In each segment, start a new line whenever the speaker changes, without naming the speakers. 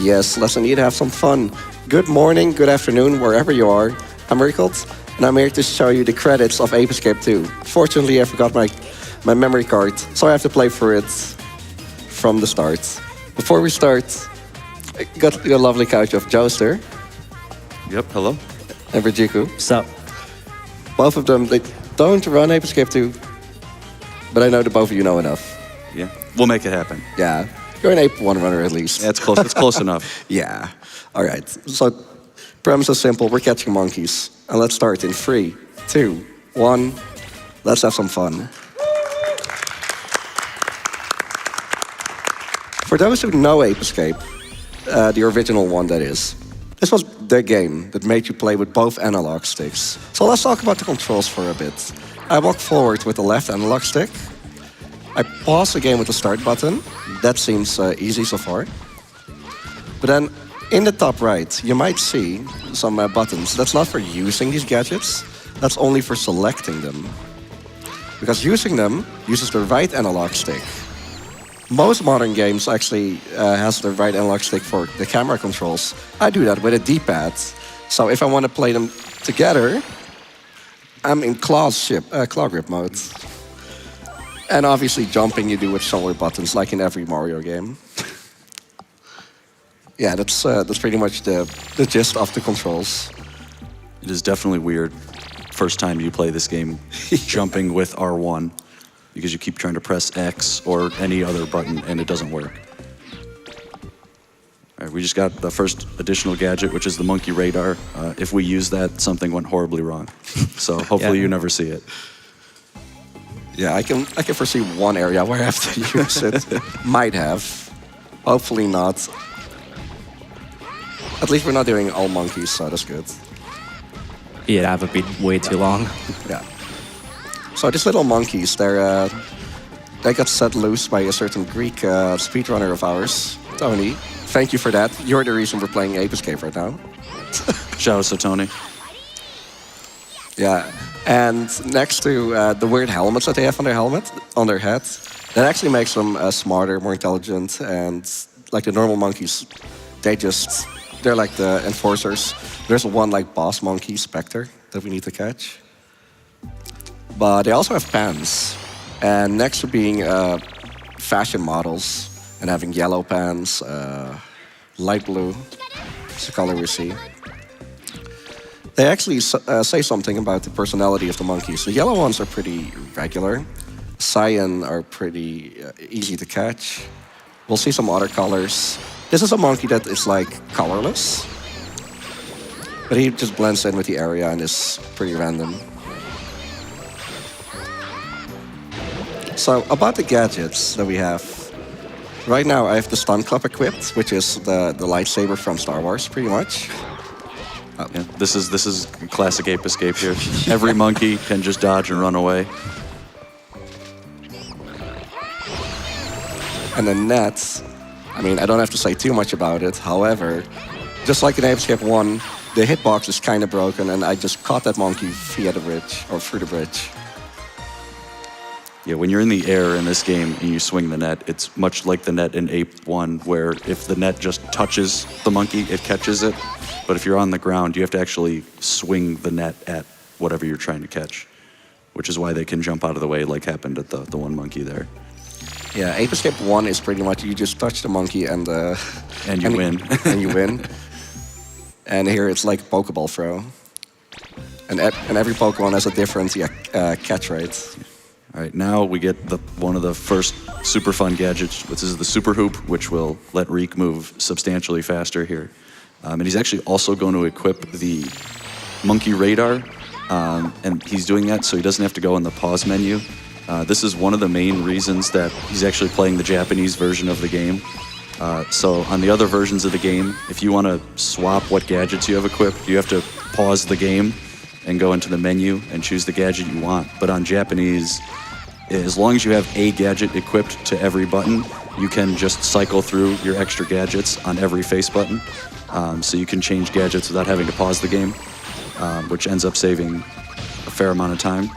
Yes, let's indeed have some fun. Good morning, good afternoon, wherever you are. I'm Riekelt, and I'm here to show you the credits of Ape Escape 2. Fortunately, I forgot my memory card, so I have to play for it from the start. Before we start, I got a lovely couch of Joester
Yep, hello.
and Virgiku.
So,
Both of them, they don't run Ape Escape 2, but I know that both of you know enough.
Yeah, we'll make it happen.
Yeah, you're an Ape 1 runner at least.
Yeah, it's close. It's close enough.
Yeah. All right. So, premise is simple. We're catching monkeys. And let's start in 3, 2, 1. Let's have some fun. For those who know Ape Escape, the original one that is, this was the game that made you play with both analog sticks. So let's talk about the controls for a bit. I walk forward with the left analog stick. I pause the game with the start button. That seems easy so far. But then in the top right, you might see some buttons. That's not for using these gadgets. That's only for selecting them. Because using them uses the right analog stick. Most modern games actually has the right analog stick for the camera controls. I do that with a D-pad. So if I want to play them together, I'm in claw grip mode. And obviously jumping you do with shoulder buttons like in every Mario game. Yeah, that's pretty much the gist of the controls.
It is definitely weird. First time you play this game, jumping with R1, because you keep trying to press X or any other button and it doesn't work. All right, we just got the first additional gadget, which is the monkey radar. If we use that, something went horribly wrong. So hopefully you never see it.
Yeah, I can foresee one area where I have to use it. Might have. Hopefully not. At least we're not doing all monkeys, so that's good.
yeah, that would be way too long.
Yeah. So these little monkeys, they got set loose by a certain Greek speedrunner of ours, Tony. Thank you for that. You're the reason we're playing Ape Escape right now.
Shout out to Tony.
Yeah. And next to the weird helmets that they have on their head, that actually makes them smarter, more intelligent, and like the normal monkeys, they're like the enforcers. There's one like boss monkey, Spectre, that we need to catch. But they also have pants. And next to being fashion models and having yellow pants, light blue, is the color we see. They actually say something about the personality of the monkeys. The yellow ones are pretty regular. Cyan are pretty easy to catch. We'll see some other colors. This is a monkey that is like colorless. But he just blends in with the area and is pretty random. So about the gadgets that we have. Right now I have the stun club equipped, which is the lightsaber from Star Wars, pretty much.
Oh. Yeah, this is classic Ape Escape here. Every monkey can just dodge and run away.
And the net, I mean, I don't have to say too much about it. However, just like in Ape Escape 1, the hitbox is kind of broken, and I just caught that monkey via the bridge, or through the bridge.
Yeah, when you're in the air in this game and you swing the net, it's much like the net in Ape 1, where if the net just touches the monkey, it catches it. But if you're on the ground, you have to actually swing the net at whatever you're trying to catch, which is why they can jump out of the way like happened at the one monkey there.
Yeah, Ape Escape 1 is pretty much you just touch the monkey and
you win.
And you win. And here it's like a Pokeball throw. And every Pokemon has a different catch rate.
All right, now we get one of the first super fun gadgets, which is the Super Hoop, which will let Reek move substantially faster here. And he's actually also going to equip the Monkey Radar, and he's doing that so he doesn't have to go in the pause menu. This is one of the main reasons that he's actually playing the Japanese version of the game. So on the other versions of the game, if you want to swap what gadgets you have equipped, you have to pause the game and go into the menu and choose the gadget you want. But on Japanese, as long as you have a gadget equipped to every button, you can just cycle through your extra gadgets on every face button. So you can change gadgets without having to pause the game, which ends up saving a fair amount of time.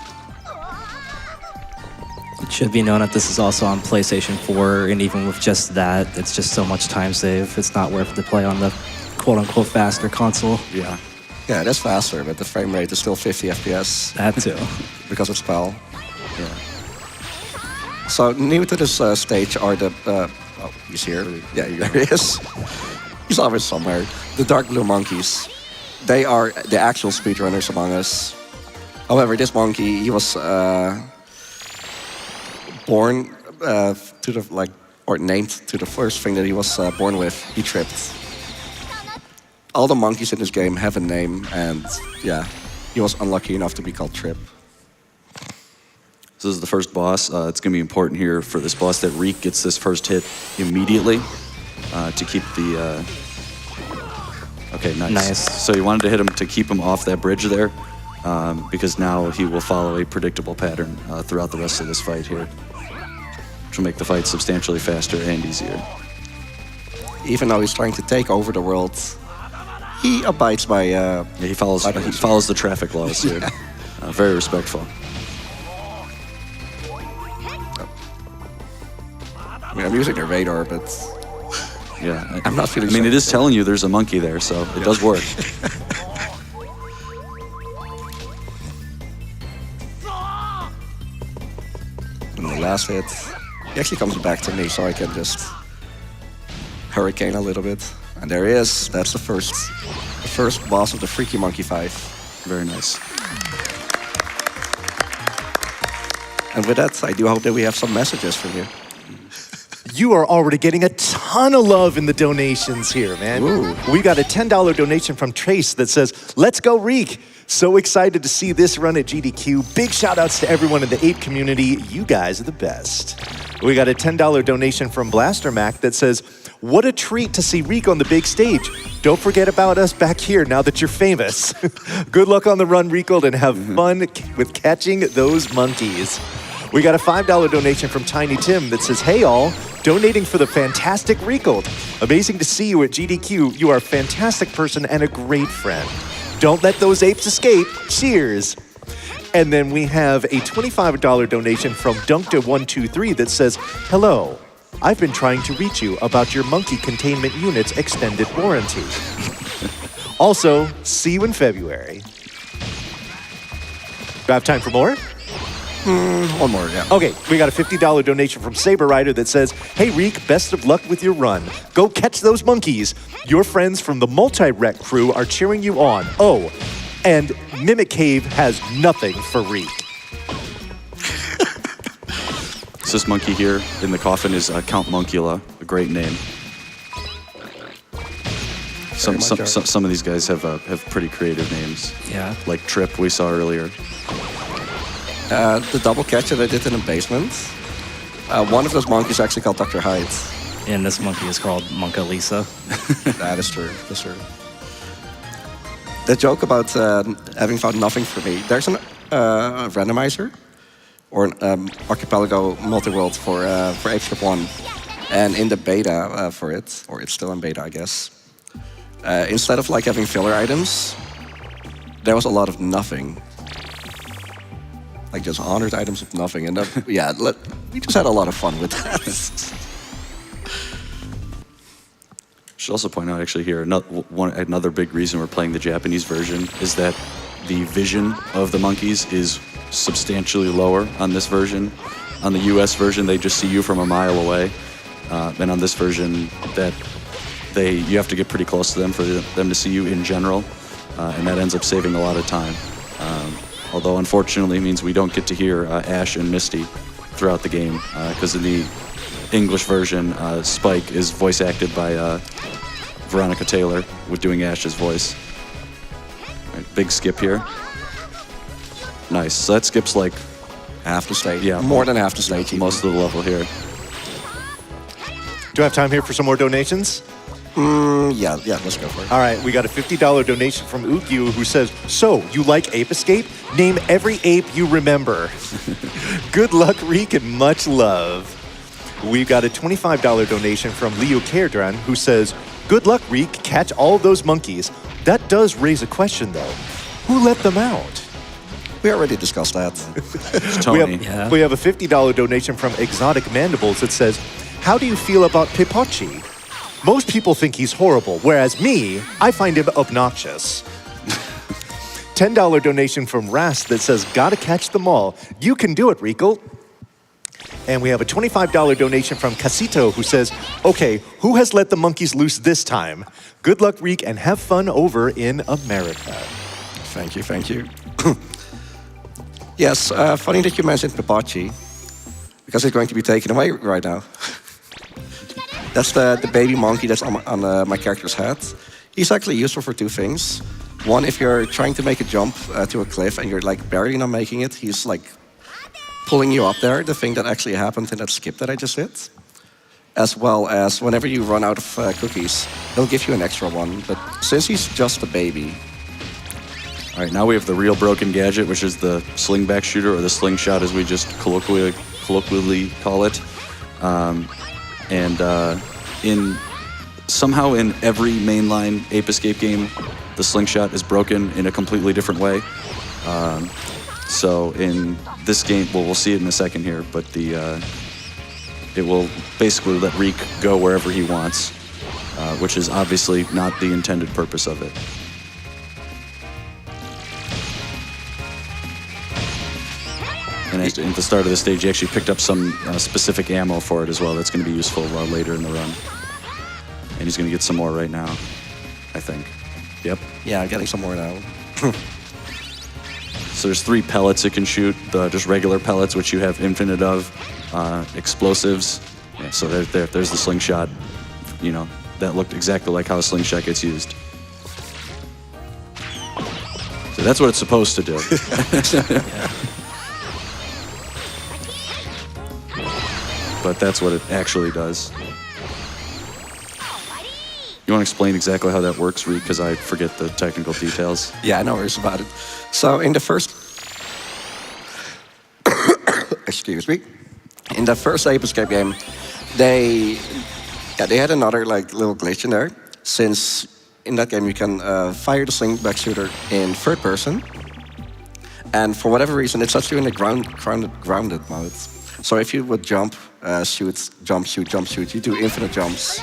Should be known that this is also on PlayStation 4, and even with just that, it's just so much time save. It's not worth it to play on the quote-unquote faster console.
Yeah.
Yeah, it is faster, but the frame rate is still 50 FPS
That too.
because of spell.
Yeah.
So new to this stage are the... oh, he's here. Yeah, here he is. He's always somewhere. The dark blue monkeys. They are the actual speedrunners among us. However, this monkey, he was born to the or named to the first thing that he was born with. He tripped. All the monkeys in this game have a name, and yeah, he was unlucky enough to be called Trip.
This is the first boss. It's going to be important here for this boss that Riek gets this first hit immediately to keep the... Okay, nice.
Nice.
So you wanted to hit him to keep him off that bridge there, because now he will follow a predictable pattern throughout the rest of this fight here, which will make the fight substantially faster and easier.
Even though he's trying to take over the world, he abides by...
Yeah, he follows the traffic laws here. Very respectful.
I mean, I'm using the radar, but...
Yeah,
I'm not feeling
I mean,
so
it is telling you there's a monkey there, so it does work.
And the last hit, he actually comes back to me, so I can just hurricane a little bit. And there he is. That's the first boss of the Freaky Monkey 5.
Very nice.
And with that, I do hope that we have some messages from you.
You are already getting a ton of love in the donations here, man.
Ooh.
We got a $10 donation from Trace that says, "Let's go, Riek. So excited to see this run at GDQ. Big shout outs to everyone in the ape community. You guys are the best." We got a $10 donation from Blaster Mac that says, "What a treat to see Riek on the big stage. Don't forget about us back here now that you're famous." Good luck on the run, Riekelt, and have fun with catching those monkeys. We got a $5 donation from Tiny Tim that says, "Hey all, donating for the fantastic Riekelt. Amazing to see you at GDQ. You are a fantastic person and a great friend. Don't let those apes escape. Cheers." And then we have a $25 donation from Dunkta123 that says, "Hello, I've been trying to reach you about your monkey containment unit's extended warranty. Also, see you in February." Do I have time for more?
One more, yeah.
Okay, we got a $50 donation from Saber Rider that says, "Hey Riek, best of luck with your run. Go catch those monkeys. Your friends from the Multi-Rec crew are cheering you on. Oh, and Mimic Cave has nothing for Riek."
So this monkey here in the coffin is Count Monkula, a great name. Some of these guys have pretty creative names.
Yeah.
Like Trip we saw earlier.
The double catch that I did in the basement, one of those monkeys actually called Dr. Hyde.
And this monkey is called Monka Lisa.
That is true. That's true. The joke about having found nothing for me, there's a randomizer or an archipelago multi-world for ApeScript 1. And in the beta for it, or it's still in beta, I guess, instead of like having filler items, there was a lot of nothing. Like just 100 items of nothing. And yeah, we just had a lot of fun with that.
Should also point out actually here, another big reason we're playing the Japanese version is that the vision of the monkeys is substantially lower on this version. On the US version, they just see you from a mile away. And on this version, you have to get pretty close to them for them to see you in general. And that ends up saving a lot of time. Although unfortunately means we don't get to hear Ash and Misty throughout the game, because in the English version, Spike is voice acted by Veronica Taylor with doing Ash's voice. All right, big skip here. Nice. So that skips like
half the stage.
Yeah,
more than half the stage.
Most of the level here.
Do I have time here for some more donations?
Yeah, let's go for it.
All right, we got a $50 donation from Ugyu who says, "So, you like Ape Escape? Name every ape you remember." Good luck, Riek, and much love. We've got a $25 donation from Leo Kerdran who says, "Good luck, Riek, catch all those monkeys. That does raise a question, though. Who let them out?"
We already discussed that.
Tony.
We have a $50 donation from Exotic Mandibles that says, how do you feel about Pipochi? Most people think he's horrible, whereas me, I find him obnoxious. $10 donation from Rast that says, gotta catch them all. You can do it, Riekelt. And we have a $25 donation from Casito who says, okay, who has let the monkeys loose this time? Good luck, Riek, and have fun over in America.
Thank you, thank you. Yes, funny that you mentioned Pipochi, because it's going to be taken away right now. That's the baby monkey that's on my character's head. He's actually useful for two things. One, if you're trying to make a jump to a cliff and you're like barely not making it, he's like pulling you up there, the thing that actually happened in that skip that I just did. As well as whenever you run out of cookies, he'll give you an extra one. But since he's just a baby...
All right, now we have the real broken gadget, which is the slingback shooter, or the slingshot as we just colloquially call it. Somehow in every mainline Ape Escape game, the slingshot is broken in a completely different way. So in this game, well, we'll see it in a second here, but it will basically let Riek go wherever he wants, which is obviously not the intended purpose of it. And at the start of the stage, he actually picked up some specific ammo for it as well. That's going to be useful later in the run. And he's going to get some more right now, I think. Yep.
Yeah, I'm getting some more now.
So there's 3 pellets it can shoot, just regular pellets, which you have infinite of, explosives. Yeah, so there's the slingshot. You know, that looked exactly like how a slingshot gets used. So that's what it's supposed to do. But that's what it actually does. You want to explain exactly how that works, Riek? Because I forget the technical details.
Yeah, no worries about it. So in the first... Excuse me. In the first Ape Escape game, they had another like little glitch in there. Since in that game you can fire the slingback shooter in third person. And for whatever reason, it sets you in the grounded mode. So if you would jump, shoot, jump, shoot, jump, shoot, you do infinite jumps.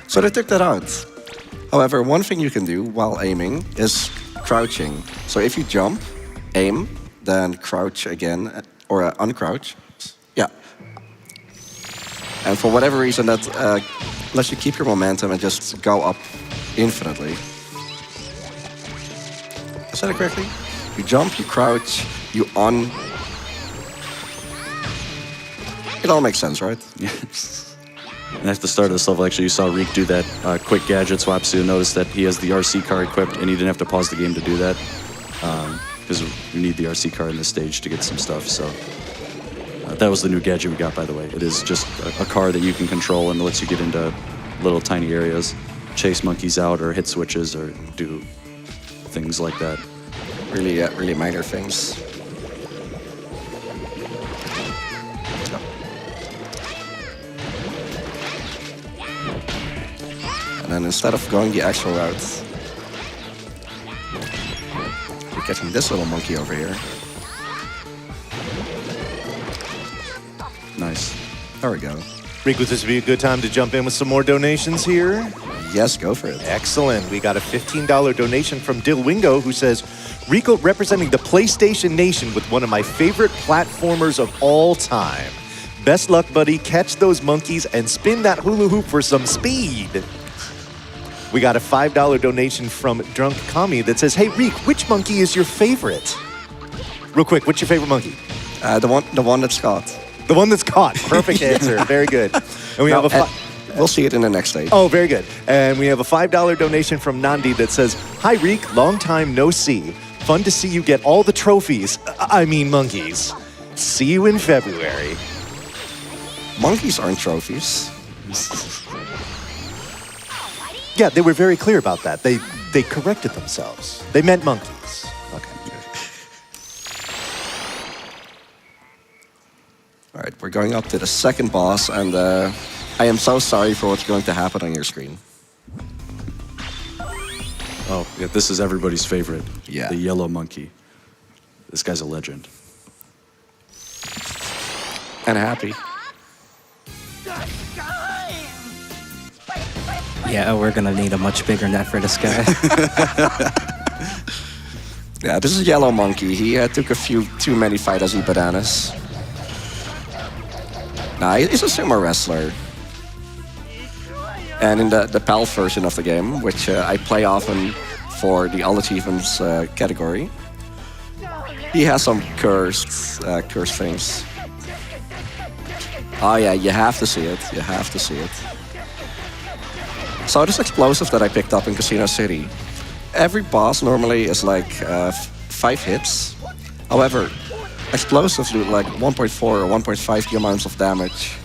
So they took that out. However, one thing you can do while aiming is crouching. So if you jump, aim, then crouch again, or uncrouch. Yeah. And for whatever reason, that lets you keep your momentum and just go up infinitely. I said it correctly? You jump, you crouch, you on. It all makes sense, right?
Yes. And at the start of this level, actually, you saw Riek do that quick gadget swap, so you'll notice that he has the RC car equipped, and he didn't have to pause the game to do that, because you need the RC car in this stage to get some stuff, so... that was the new gadget we got, by the way. It is just a car that you can control and lets you get into little tiny areas, chase monkeys out, or hit switches, or do things like that.
Really minor things. And then instead of going the actual route, we're getting this little monkey over here.
Nice.
There we go.
Riek, would this be a good time to jump in with some more donations here?
Yes, go for it.
Excellent. We got a $15 donation from Dilwingo who says, Riekelt representing the PlayStation Nation with one of my favorite platformers of all time. Best luck, buddy. Catch those monkeys and spin that hula hoop for some speed. We got a $5 donation from Drunk Kami that says, hey, Riek, which monkey is your favorite? Real quick, what's your favorite monkey?
The one that's caught.
The one that's caught. Perfect answer. Very good. And we have a
we'll see it in the next stage.
Oh, very good. And we have a $5 donation from Nandi that says, hi, Riek, long time no see. Fun to see you get all the trophies. I mean monkeys. See you in February.
Monkeys aren't trophies.
Yeah, they were very clear about that. They corrected themselves. They meant monkeys. Okay.
All right, we're going up to the second boss, and I am so sorry for what's going to happen on your screen.
Oh, yeah, this is everybody's favorite.
Yeah.
The yellow monkey. This guy's a legend.
And happy.
Yeah, we're gonna need a much bigger net for this guy.
Yeah, this is Yellow Monkey. He took a few too many Fight as bananas. Nah, he's a sumo wrestler. And in the PAL version of the game, which I play often for the All Achievements category, he has some cursed things. Oh yeah, you have to see it. You have to see it. So this explosive that I picked up in Casino City, every boss normally is like 5 hits. However, explosives do like 1.4 or 1.5 the amounts of damage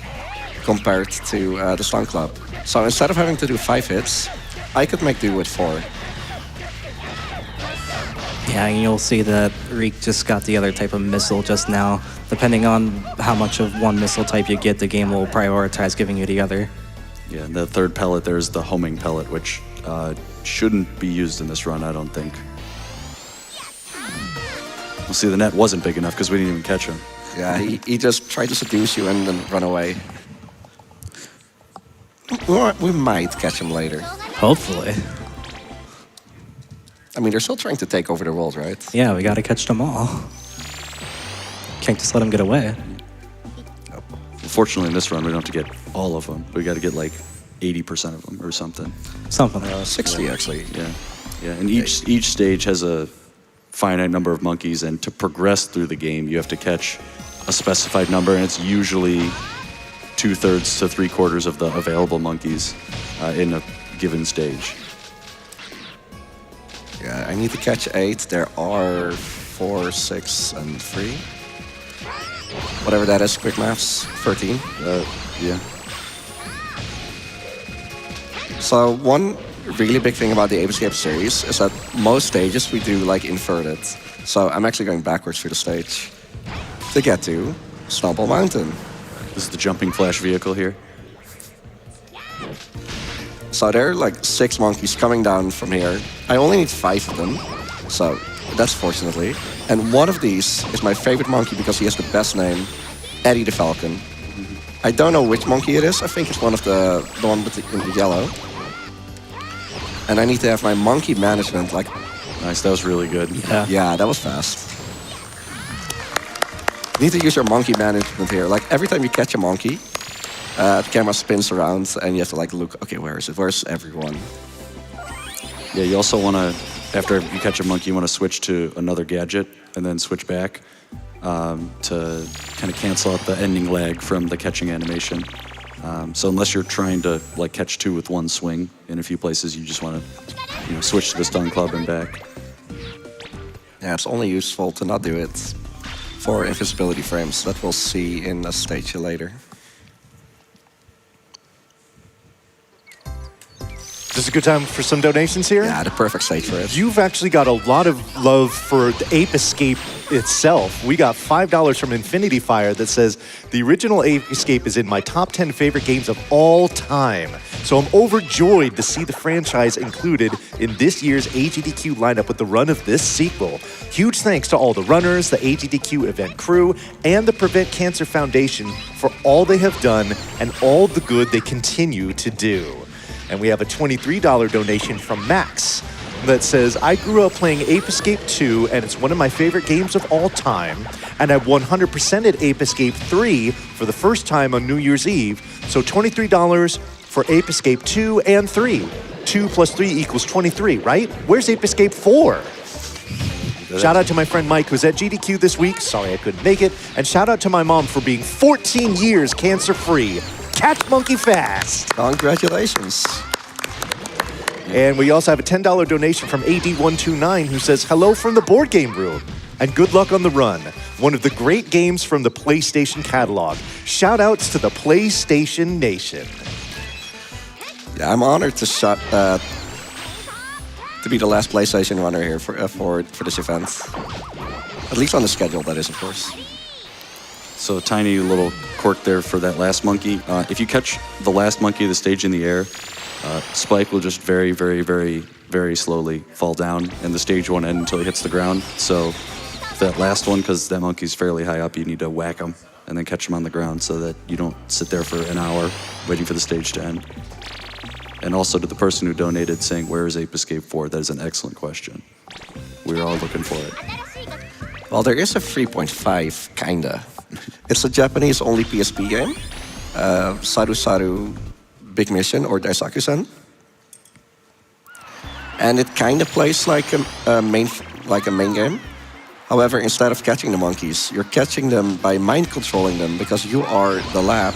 compared to the Stun Club. So instead of having to do 5 hits, I could make do with 4.
Yeah, and you'll see that Riek just got the other type of missile just now. Depending on how much of one missile type you get, the game will prioritize giving you the other.
Yeah, and the third pellet, there's the homing pellet, which shouldn't be used in this run, I don't think. Well, see, the net wasn't big enough because we didn't even catch him.
Yeah, he just tried to seduce you and then run away. We might catch him later.
Hopefully.
I mean, they're still trying to take over the world, right?
Yeah, we gotta catch them all. Can't just let them get away.
Fortunately, in this run, we don't have to get all of them. We got to get like 80% of them or something.
Something like that.
60, actually.
Yeah, yeah. And each stage has a finite number of monkeys, and to progress through the game, you have to catch a specified number, and it's usually 2/3 to 3/4 of the available monkeys in a given stage.
Yeah, I need to catch 8. There are 4, 6, and 3. Whatever that is, quick maths, 13.
Yeah.
So one really big thing about the Ape Escape series is that most stages we do like inverted. So I'm actually going backwards through the stage to get to Stumble Mountain.
This is the jumping flash vehicle here.
So there are like 6 monkeys coming down from here. I only need 5 of them, so that's fortunately. And one of these is my favorite monkey because he has the best name, Eddie the Falcon. I don't know which monkey it is. I think it's one of the one with in the yellow. And I need to have my monkey management like.
Nice, that was really good.
Yeah, that was fast. You need to use your monkey management here. Like every time you catch a monkey, the camera spins around and you have to like look. Okay, where is it? Where's everyone?
Yeah, you also want to, after you catch a monkey, you want to switch to another gadget and then switch back to kind of cancel out the ending lag from the catching animation. So unless you're trying to like catch 2 with one swing in a few places, you just want to switch to the Stun Club and back.
Yeah, it's only useful to not do it for invisibility frames. That we'll see in a stage later.
Is this a good time for some donations here?
Yeah, the perfect stage for it.
You've actually got a lot of love for the Ape Escape itself. We got $5 from Infinity Fire that says, the original Ape Escape is in my top 10 favorite games of all time. So I'm overjoyed to see the franchise included in this year's AGDQ lineup with the run of this sequel. Huge thanks to all the runners, the AGDQ event crew, and the Prevent Cancer Foundation for all they have done and all the good they continue to do. And we have a $23 donation from Max that says, I grew up playing Ape Escape 2, and it's one of my favorite games of all time. And I 100%ed Ape Escape 3 for the first time on New Year's Eve. So $23 for Ape Escape 2 and 3. 2 plus 3 equals 23, right? Where's Ape Escape 4? Shout out to my friend Mike, who's at GDQ this week. Sorry I couldn't make it. And shout out to my mom for being 14 years cancer-free. Catch monkey fast.
Congratulations.
And we also have a $10 donation from AD129 who says, hello from the board game room and good luck on the run. One of the great games from the PlayStation catalog. Shout outs to the PlayStation Nation.
Yeah, I'm honored to be the last PlayStation runner here for this event. At least on the schedule, that is, of course.
So a tiny little quirk there for that last monkey. If you catch the last monkey of the stage in the air, Spike will just very, very, very, very slowly fall down, and the stage won't end until he hits the ground. So that last one, because that monkey's fairly high up, you need to whack him and then catch him on the ground so that you don't sit there for an hour waiting for the stage to end. And also to the person who donated saying, where is Ape Escape 4? That is an excellent question. We're all looking for it.
Well, there is a 3.5, kinda. It's a Japanese-only PSP game. Saru Saru Big Mission, or Daisaku-sen. And it kind of plays like a main game. However, instead of catching the monkeys, you're catching them by mind controlling them because you are the lab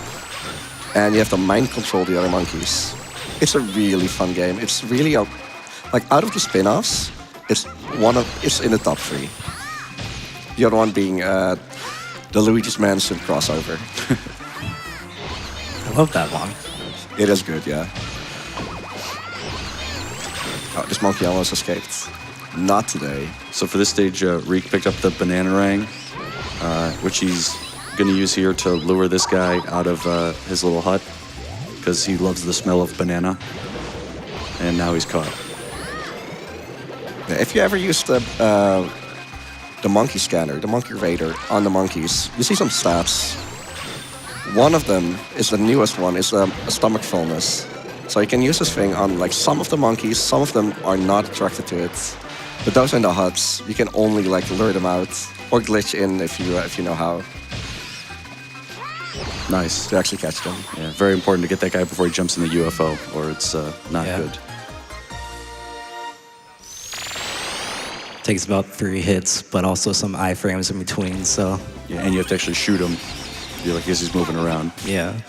and you have to mind control the other monkeys. It's a really fun game. It's really like out of the spin-offs, it's in the top 3. The other one being the Luigi's Mansion crossover.
I love that one.
It is good, yeah. Oh, this monkey almost escaped. Not today.
So for this stage, Riek picked up the Bananarang, which he's going to use here to lure this guy out of his little hut because he loves the smell of banana. And now he's caught.
Yeah, if you ever use the monkey scanner, the monkey radar on the monkeys, you see some stats. One of them is the newest one, is a stomach fullness. So you can use this thing on like some of the monkeys. Some of them are not attracted to it. But those in the huts, you can only like lure them out or glitch in if you know how.
Nice.
To actually catch them.
Yeah, very important to get that guy before he jumps in the UFO, or it's not good.
Takes about 3 hits, but also some iframes in between, so...
Yeah, and you have to actually shoot him. You're like, as he's moving around.
Yeah.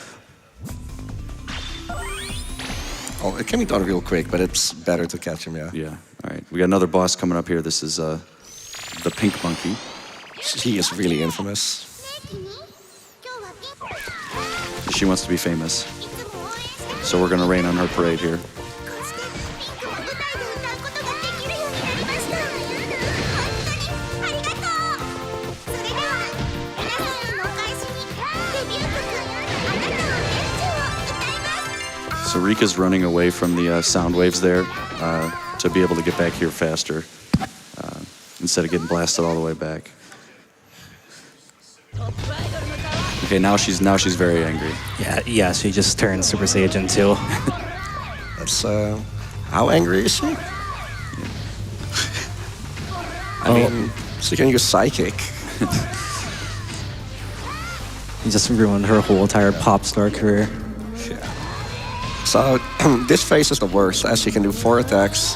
Oh, it can be done real quick, but it's better to catch him, yeah.
Yeah, all right. We got another boss coming up here. This is the pink monkey.
He is really infamous.
She wants to be famous. So we're going to rain on her parade here. So Riek is running away from the sound waves there to be able to get back here faster instead of getting blasted all the way back. Okay, now she's very angry.
Yeah, she just turned Super Saiyan 2.
That's how angry is she? Yeah. I mean, she can use psychic.
You just ruined her whole entire pop star career.
So this phase is the worst, as she can do 4 attacks.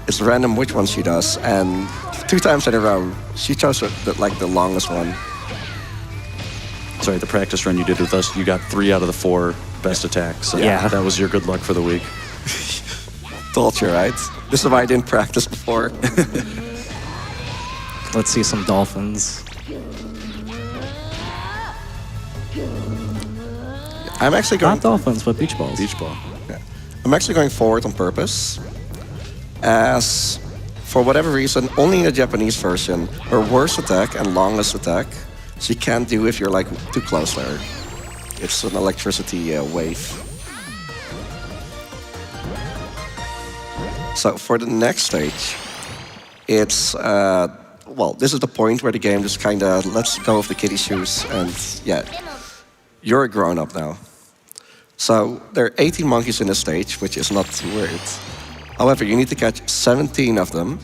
It's random which one she does, and 2 times in a row, she chose the longest one.
Sorry, the practice run you did with us, you got 3 out of the 4 best attacks. So
Yeah.
That was your good luck for the week.
Told you, right? This is why I didn't practice before.
Let's see some dolphins.
I'm actually going...
Not dolphins, but beach balls.
Beach ball.
Yeah. I'm actually going forward on purpose, as for whatever reason, only in the Japanese version, her worst attack and longest attack, she can't do if you're like too close to her. It's an electricity wave. So for the next stage, it's, well, this is the point where the game just kind of lets go of the kiddie shoes and yeah, you're a grown-up now. So there are 18 monkeys in the stage, which is not too weird. However, you need to catch 17 of them,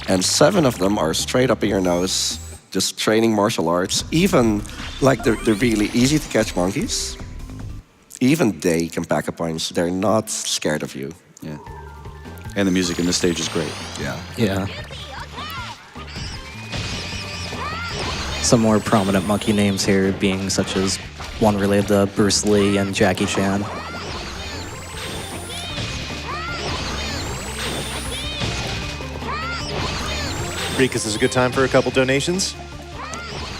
and 7 of them are straight up in your nose, just training martial arts. Even like the really easy to catch monkeys, even they can pack a punch. They're not scared of you.
Yeah. And the music in this stage is great.
Yeah.
Yeah. Some more prominent monkey names here being such as one related to Bruce Lee and Jackie Chan.
Riek, is this a good time for a couple donations?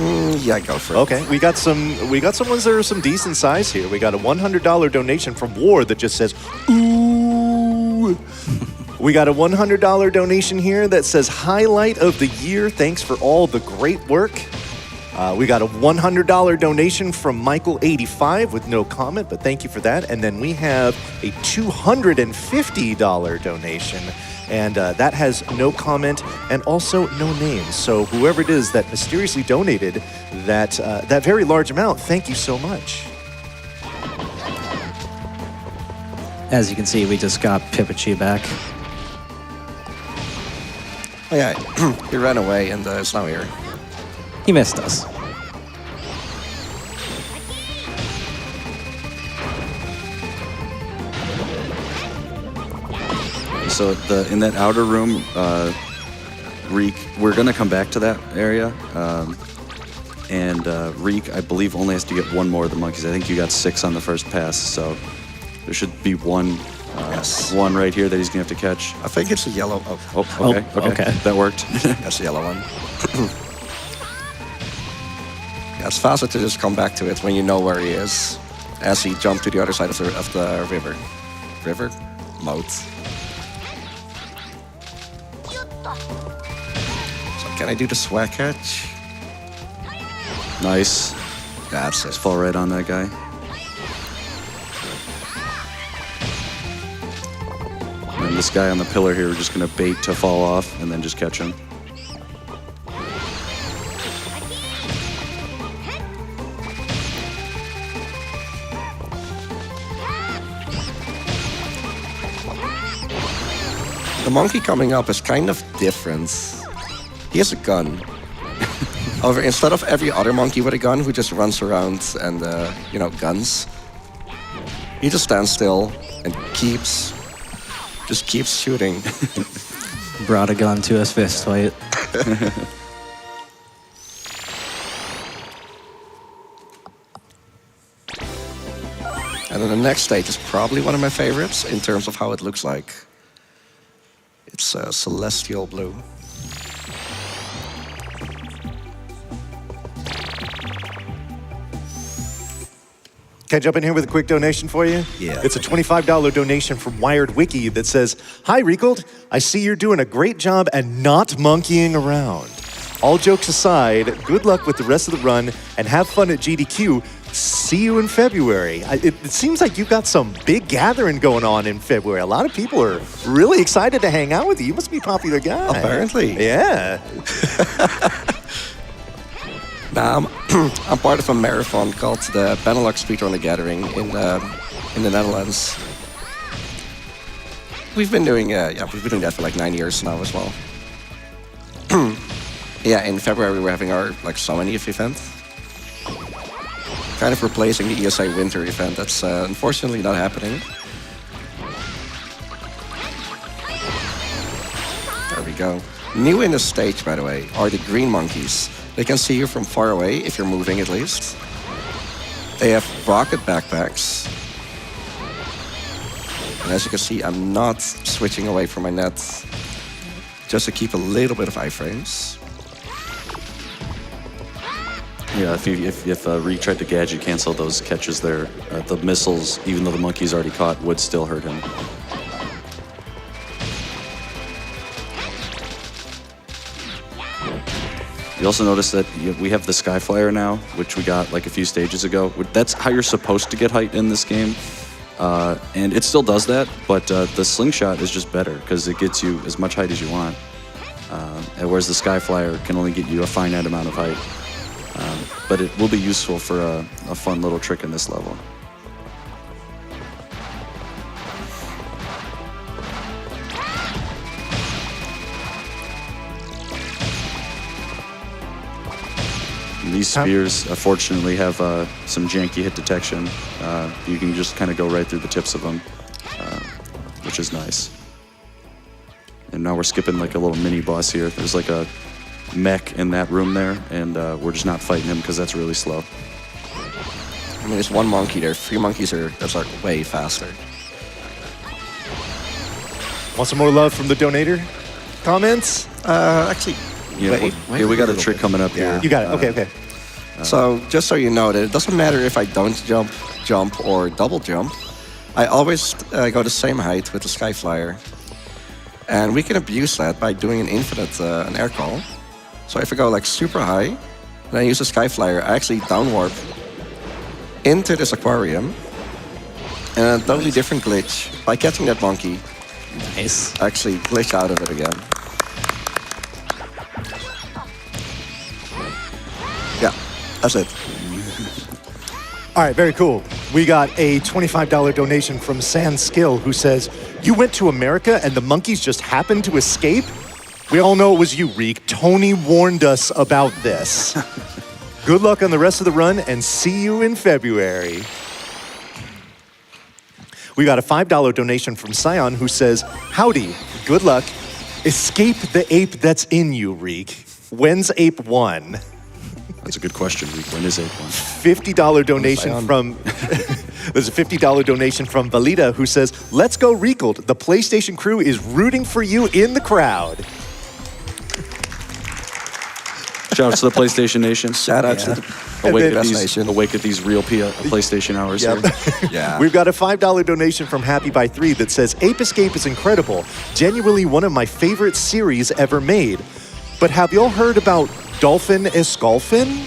Yeah, go for it.
Okay, we got some ones that are some decent size here. We got a $100 donation from War that just says, ooh. We got a $100 donation here that says, highlight of the year, thanks for all the great work. We got a $100 donation from Michael85 with no comment, but thank you for that. And then we have a $250 donation, and that has no comment and also no name. So whoever it is that mysteriously donated that very large amount, thank you so much.
As you can see, we just got Pipichi back.
Oh yeah, he ran away and is now here.
He missed us.
So in that outer room, Reek, we're going to come back to that area. And Reek, I believe, only has to get one more of the monkeys. I think you got 6 on the first pass, so there should be one right here that he's going to have to catch.
I think it's a yellow.
Oh, okay. That worked.
That's the yellow one. Yeah, it's faster to just come back to it when you know where he is, as he jumped to the other side of the river. River? Moat. So can I do the swag catch?
Nice.
That's it.
Just fall right on that guy. And this guy on the pillar here, we're just going to bait to fall off and then just catch him.
The monkey coming up is kind of different. He has a gun. However, instead of every other monkey with a gun who just runs around and, guns, he just stands still and keeps shooting.
Brought a gun to his fist fight.
And then the next stage is probably one of my favorites in terms of how it looks like. It's celestial blue.
Can I jump in here with a quick donation for you?
Yeah.
It's a $25 donation from Wired Wiki that says, "Hi, Riekelt. I see you're doing a great job and not monkeying around. All jokes aside, good luck with the rest of the run and have fun at GDQ. See you in February." It seems like you've got some big gathering going on in February. A lot of people are really excited to hang out with you. You must be a popular guy.
Apparently.
Yeah.
Now, I'm part of a marathon called the Benelux Speedrunner Gathering in the Netherlands. We've been doing that for like 9 years now as well. Yeah, in February we're having our Summoning event. Kind of replacing the ESA winter event. That's unfortunately not happening. There we go. New in the stage, by the way, are the green monkeys. They can see you from far away, if you're moving at least. They have rocket backpacks. And as you can see, I'm not switching away from my net, just to keep a little bit of iframes.
Yeah, if Reek tried to gadget cancel those catches there, the missiles, even though the monkey's already caught, would still hurt him. You also notice that we have the Skyflyer now, which we got like a few stages ago. That's how you're supposed to get height in this game. And it still does that, but the slingshot is just better because it gets you as much height as you want. Whereas the Skyflyer can only get you a finite amount of height. But it will be useful for a fun little trick in this level. And these spears, fortunately, have some janky hit detection. You can just kind of go right through the tips of them, which is nice. And now we're skipping like a little mini boss here. There's like a mech in that room there, and we're just not fighting him because that's really slow.
I mean, there's one monkey there. 3 monkeys that's like way faster.
Want some more love from the donator? Comments?
Actually,
Yeah, we got a trick coming up here.
You got it. Okay.
So just so you know that it doesn't matter if I don't jump, or double jump. I always go the same height with the Skyflyer. And we can abuse that by doing an infinite an air call. So if I go like super high, Then I use a Sky Flyer. I actually down warp into this aquarium. And a totally different glitch. By catching that monkey,
Nice.
I actually glitch out of it again. Yeah, that's it.
All right, very cool. We got a $25 donation from Sans Skill who says, "You went to America and the monkeys just happened to escape? We all know it was you, Reek. Tony warned us about this. Good luck on the rest of the run and see you in February." We got a $5 donation from Scion who says, "Howdy, good luck. Escape the ape that's in you, Reek. When's Ape 1?
That's a good question, Reek. When is Ape 1?
$50 donation from there's a $50 donation from Valida who says, "Let's go Riekelt. The PlayStation crew is rooting for you in the crowd."
Shout out to the PlayStation Nation.
Shout out to the
Awake
Best Nation.
awake at these real PlayStation hours
Yep.
here.
Yeah.
We've got a $5 donation from Happy by 3 that says, "Ape Escape is incredible. Genuinely one of my favorite series ever made. But have y'all heard about Dolphin Escolphin?"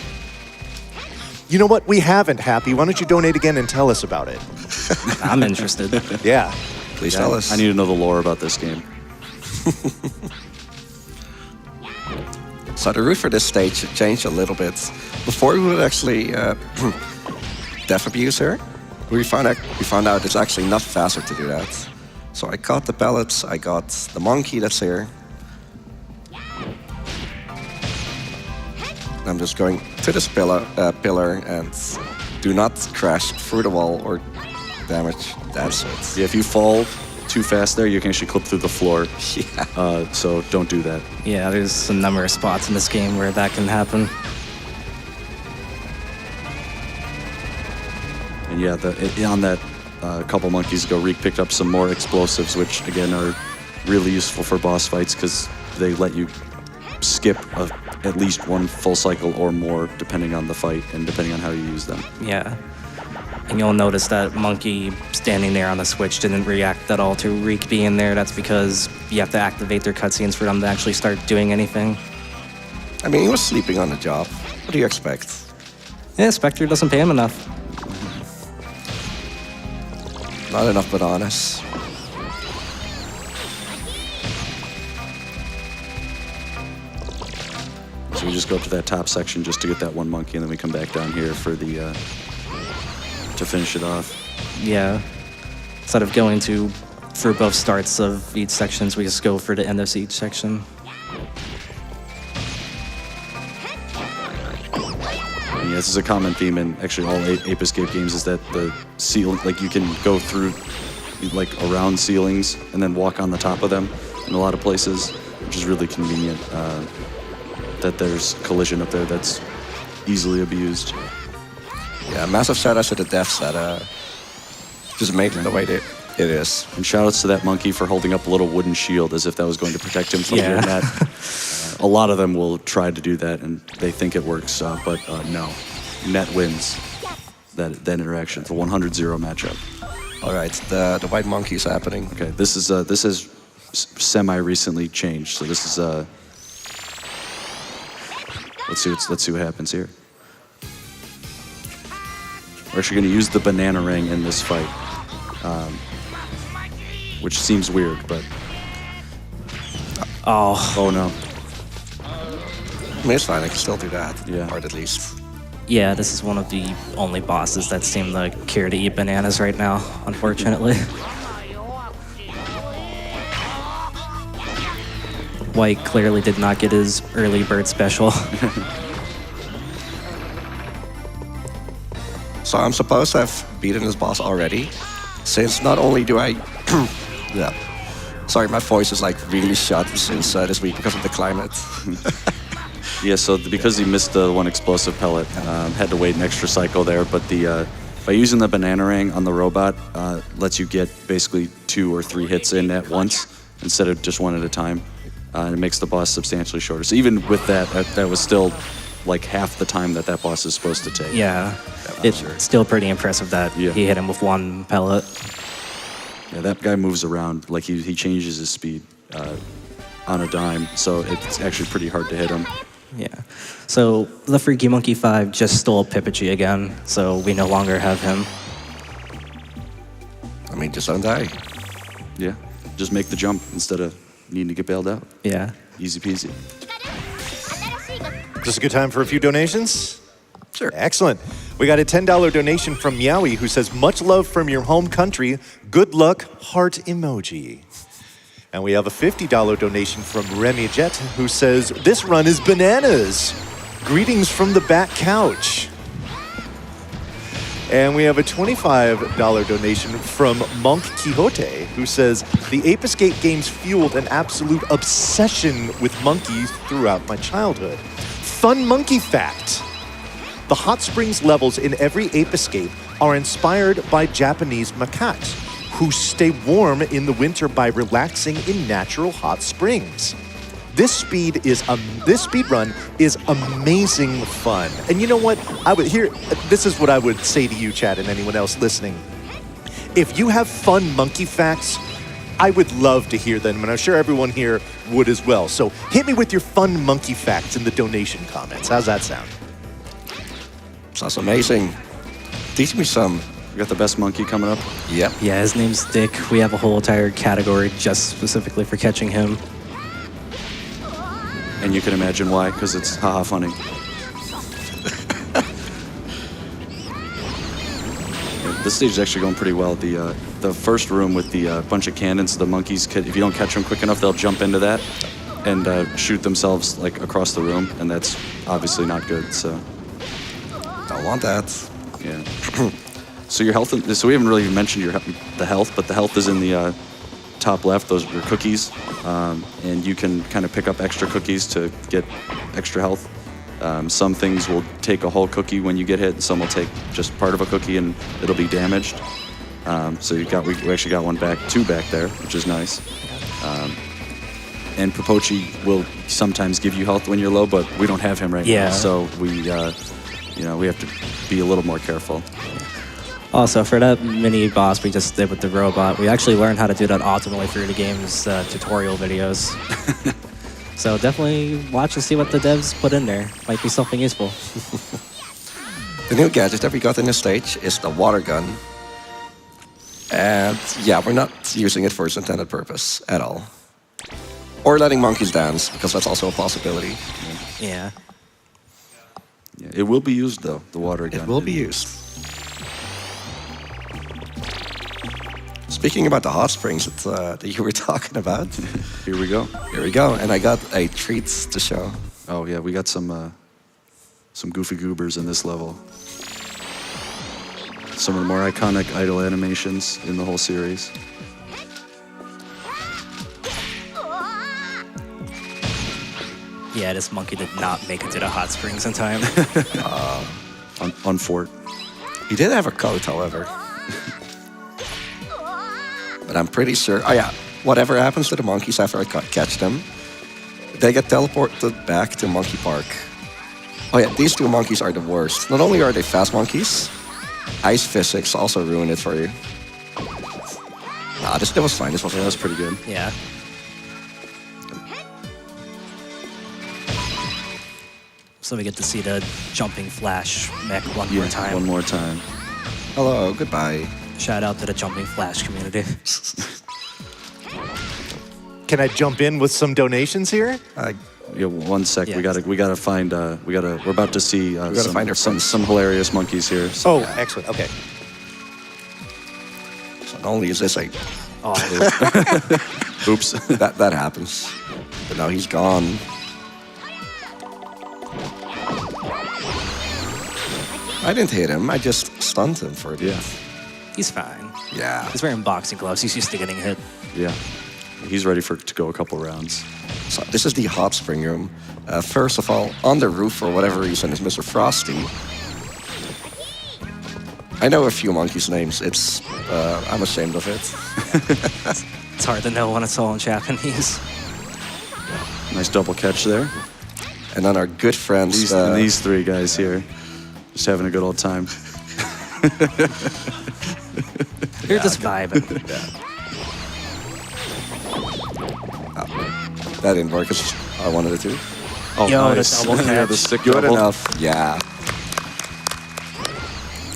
You know what? We haven't, Happy. Why don't you donate again and tell us about it?
I'm interested.
Yeah.
Please tell us.
I need to know the lore about this game.
So the route for this stage changed a little bit. Before we would actually death abuse her, we found out it's actually not faster to do that. So I caught the pellets, I got the monkey that's here. I'm just going to this pillar and do not crash through the wall or damage. That's it.
Yeah, if you fall too fast there, you can actually clip through the floor.
Yeah.
So don't do that.
Yeah, there's a number of spots in this game where that can happen.
And yeah, on that couple monkeys ago, Reek picked up some more explosives, which again are really useful for boss fights because they let you skip at least one full cycle or more, depending on the fight and depending on how you use them.
Yeah. And you'll notice that monkey standing there on the switch didn't react at all to Reek being there. That's because you have to activate their cutscenes for them to actually start doing anything.
I mean, he was sleeping on the job. What do you expect?
Yeah, Spectre doesn't pay him enough.
Not enough bananas.
So we just go up to that top section just to get that one monkey, and then we come back down here for the to finish it off.
Yeah. Instead of going for both starts of each sections, we just go for the end of each section.
And yeah, this is a common theme in actually all Ape Escape games, is that the ceiling, like you can go through like around ceilings and then walk on the top of them in a lot of places, which is really convenient. That there's collision up there that's easily abused.
Yeah, massive shout outs to the devs that just made it the way it is.
And shout outs to that monkey for holding up a little wooden shield as if that was going to protect him from
Yeah.
your net. A lot of them will try to do that and they think it works, but no. Net wins that interaction. It's a 100-0 matchup.
All right, the white monkey is happening.
Okay, this is semi-recently changed. So this is let's see what happens here. We're actually going to use the banana ring in this fight, which seems weird, but oh no.
I mean, it's fine, I can still do that.
Yeah.
Or at least.
Yeah, this is one of the only bosses that seem to care to eat bananas right now, unfortunately. White clearly did not get his early bird special.
So I'm supposed to have beaten this boss already, since not only do I... yeah. Sorry, my voice is like really shut since this week because of the climate.
Yeah, so because he missed the one explosive pellet, had to wait an extra cycle there, but by using the banana ring on the robot, lets you get basically 2 or 3 hits in at once instead of just one at a time. And it makes the boss substantially shorter. So even with that was still like half the time that boss is supposed to take.
Yeah, it's still pretty impressive that he hit him with one pellet.
Yeah, that guy moves around, like he changes his speed on a dime, so it's actually pretty hard to hit him.
Yeah. So the Freaky Monkey 5 just stole Pippichi again, so we no longer have him.
I mean, just don't die.
Yeah, just make the jump instead of needing to get bailed out.
Yeah.
Easy peasy.
Just a good time for a few donations?
Sure.
Excellent. We got a $10 donation from Meowie who says, much love from your home country. Good luck, heart emoji. And we have a $50 donation from Remy Jet who says, this run is bananas. Greetings from the back couch. And we have a $25 donation from Monk Quixote who says, the Ape Escape games fueled an absolute obsession with monkeys throughout my childhood. Fun monkey fact. The hot springs levels in every Ape Escape are inspired by Japanese macaques who stay warm in the winter by relaxing in natural hot springs. This speed run is amazing fun. And you know what? This is what I would say to you, Chad, and anyone else listening. If you have fun monkey facts, I would love to hear them, and I'm sure everyone here would as well. So hit me with your fun monkey facts in the donation comments. How's that sound?
Sounds amazing. Teach me some.
We got the best monkey coming up.
Yep.
Yeah, his name's Dick. We have a whole entire category just specifically for catching him.
And you can imagine why, because it's haha funny. Yeah, this stage is actually going pretty well. The first room with the bunch of cannons, the monkeys, if you don't catch them quick enough, they'll jump into that and shoot themselves like across the room, and that's obviously not good. So
Don't want that.
yeah. So your health. So we haven't really mentioned the health, but the health is in the top left. Those are your cookies, and you can kind of pick up extra cookies to get extra health. Some things will take a whole cookie when you get hit, and some will take just part of a cookie and it'll be damaged. So we actually got two back there, which is nice. And Popochi will sometimes give you health when you're low, but we don't have him right
Yeah.
now, so we have to be a little more careful.
Also, for that mini boss we just did with the robot, we actually learned how to do that optimally for the game's tutorial videos. So definitely watch and see what the devs put in there. Might be something useful.
The new gadget that we got in this stage is the water gun. And yeah, we're not using it for its intended purpose at all. Or letting monkeys dance, because that's also a possibility.
Yeah.
Yeah, it will be used though, the water gun.
It will be used. Speaking about the hot springs that you were talking about,
Here we go.
here we go. And I got a treat to show.
Oh yeah, we got some goofy goobers in this level. Some of the more iconic idle animations in the whole series.
Yeah, this monkey did not make it to the hot springs in time.
On Fort.
He did have a coat, however. But I'm pretty sure, oh yeah, whatever happens to the monkeys after I catch them, they get teleported back to Monkey Park. Oh yeah, these two monkeys are the worst. Not only are they fast monkeys, ice physics also ruin it for you. Nah, this was fine. This was
Pretty good.
Yeah. So we get to see the jumping flash mech one more time.
One more time.
Hello, goodbye.
Shout out to the jumping flash community.
Can I jump in with some donations here?
Yeah, 1 sec.
Yeah.
We gotta find. We're about to see
find our friends.
some hilarious monkeys here. So,
Oh, excellent. Okay.
So not only is this a,
Oh,
oops.
that happens. But now he's gone. I didn't hit him. I just stunned him for a bit.
Yeah.
he's fine.
Yeah.
He's wearing boxing gloves. He's used to getting hit.
Yeah. He's ready to go a couple rounds.
So this is the hot spring room. First of all, on the roof, for whatever reason, is Mr. Frosty. I know a few monkeys' names. I'm ashamed of it.
It's hard to know when it's all in Japanese.
Nice double catch there.
And then our good friends.
These three guys here, just having a good old time.
You're just vibing.
That didn't work as I wanted it to.
Oh,
Yo,
nice.
the double
Yeah,
catch.
the stick
Good
double.
enough. Yeah.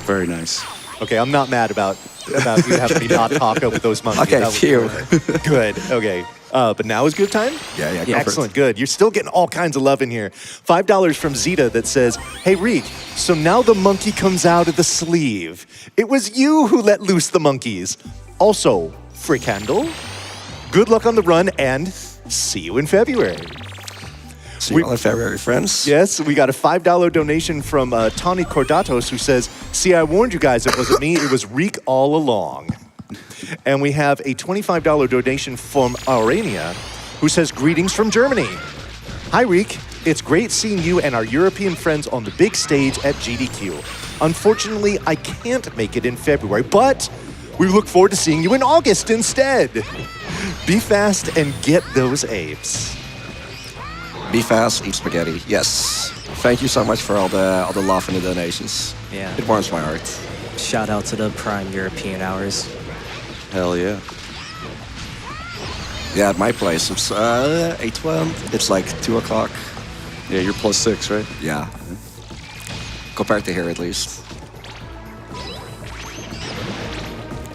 Very nice.
Okay, I'm not mad about you having me not talk over those monkeys.
Okay,
That was
phew.
good. Okay. But now is good time?
Yeah, go for it.
Excellent, good. You're still getting all kinds of love in here. $5 from Zeta that says, hey, Reek, so now the monkey comes out of the sleeve. It was you who let loose the monkeys. Also, Frick Handle, good luck on the run and see you in February.
See you all in February, friends.
Yes, we got a $5 donation from Tawny Cordatos who says, see, I warned you guys it wasn't me, it was Reek all along. And we have a $25 donation from Aurania who says, greetings from Germany. Hi, Reek. It's great seeing you and our European friends on the big stage at GDQ. Unfortunately, I can't make it in February, but we look forward to seeing you in August instead. Be fast and get those apes.
Be fast, eat spaghetti. Yes. Thank you so much for all the love and the donations.
Yeah.
It warms my heart.
Shout out to the prime European hours.
Hell yeah.
Yeah, at my place, it's 8:12. It's like 2 o'clock.
Yeah, you're +6, right?
Yeah. Compared to here, at least.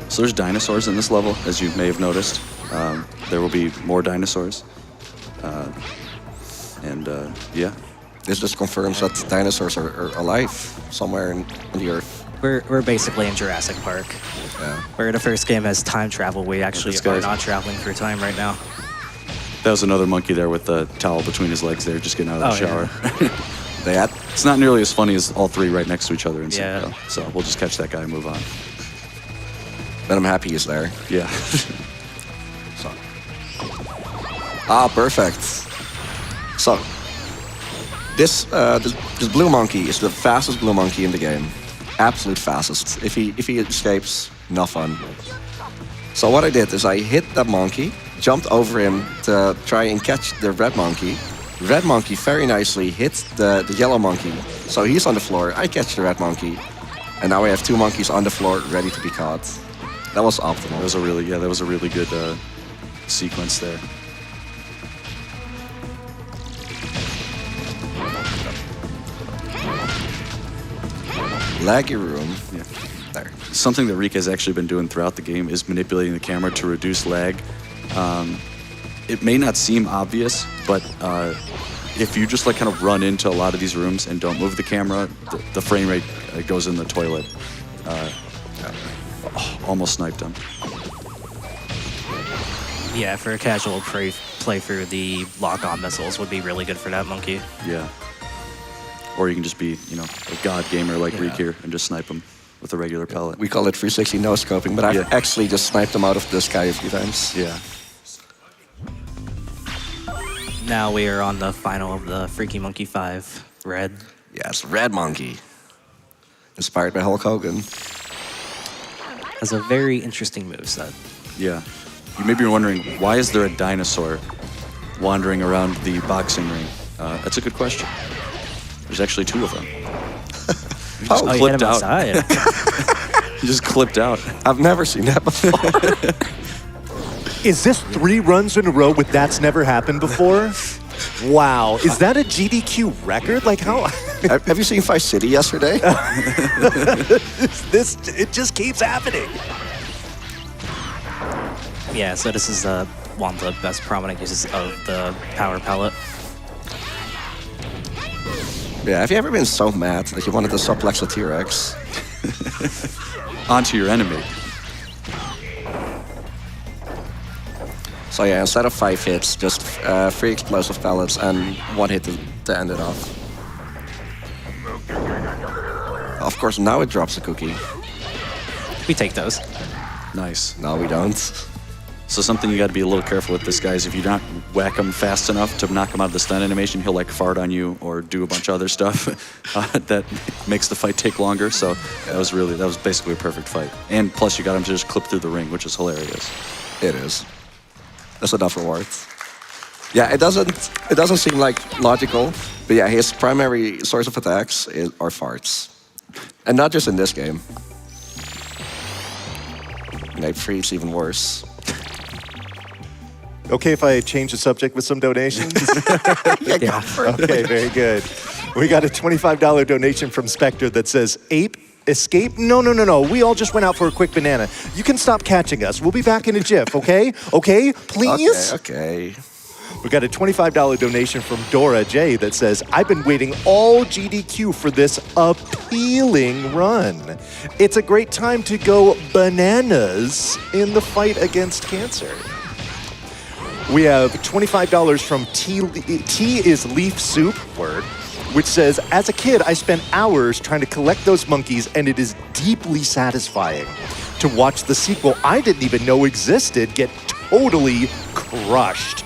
So there's dinosaurs in this level, as you may have noticed. There will be more dinosaurs. Yeah.
This just confirms that dinosaurs are alive somewhere on the Earth.
We're basically in Jurassic Park.
Yeah.
Where the first game has time travel, we actually
this
are
guy's-
not traveling through time right now.
That was another monkey there with the towel between his legs there, just getting out of the
Oh,
shower.
They had
It's not nearly as funny as all three right next to each other in sync,
Yeah.
though. So we'll just catch that guy and move on.
Then I'm happy he's there.
Yeah.
So. Ah, perfect. So, this blue monkey is the fastest blue monkey in the game. Absolute fastest. If he escapes, no fun. So what I did is I hit that monkey, jumped over him to try and catch the red monkey. Red monkey very nicely hit the yellow monkey. So he's on the floor, I catch the red monkey. And now we have 2 monkeys on the floor ready to be caught. That was optimal.
That was a really good sequence there.
Laggy room.
Yeah.
There.
Something that Riek has actually been doing throughout the game is manipulating the camera to reduce lag. It may not seem obvious, but if you just like kind of run into a lot of these rooms and don't move the camera, the frame rate goes in the toilet. Almost sniped him.
Yeah, for a casual playthrough, the lock-on missiles would be really good for that monkey.
Yeah. Or you can just be, a god gamer like
Yeah.
Riek here and just snipe him with a regular pellet.
We call it 360 no-scoping, but I've
Yeah.
actually just sniped them out of the sky a few times.
Yeah.
Now we are on the final of the Freaky Monkey 5, Red.
Yes, Red Monkey. Inspired by Hulk Hogan.
Has a very interesting moveset.
Yeah. You may be wondering, why is there a dinosaur wandering around the boxing ring? That's a good question. There's actually 2 of them.
Oh,
Oh, you hit
clipped
him
out.
outside.
He just clipped out.
I've never seen that before.
Is this 3 runs in a row with that's never happened before? Wow, is that a GDQ record? Like how?
Have you seen Vice City yesterday?
It just keeps happening.
Yeah, so this is one of the best prominent uses of the power pellet.
Yeah, have you ever been so mad that you wanted to suplex a T-Rex?
Onto your enemy.
So yeah, instead of 5 hits, just 3 explosive pellets and 1 hit to end it off. Of course, now it drops a cookie.
We take those.
Nice.
No, we don't.
So something you got to be a little careful with this guy is if you don't whack him fast enough to knock him out of the stun animation, he'll like fart on you or do a bunch of other stuff that makes the fight take longer. So that was basically a perfect fight. And plus you got him to just clip through the ring, which is hilarious.
It is. That's enough reward. Yeah, it doesn't seem like logical, but yeah, his primary source of attacks are farts. And not just in this game. In Ape 3, it's even worse.
Okay if I change the subject with some donations?
Yeah.
Okay, very good. We got a $25 donation from Spectre that says, Ape, escape? No. We all just went out for a quick banana. You can stop catching us. We'll be back in a jiff, okay? Okay, please?
Okay.
We got a $25 donation from Dora J that says, I've been waiting all GDQ for this appealing run. It's a great time to go bananas in the fight against cancer. We have $25 from T is Leaf Soup, word, which says, as a kid, I spent hours trying to collect those monkeys, and it is deeply satisfying to watch the sequel I didn't even know existed get totally crushed.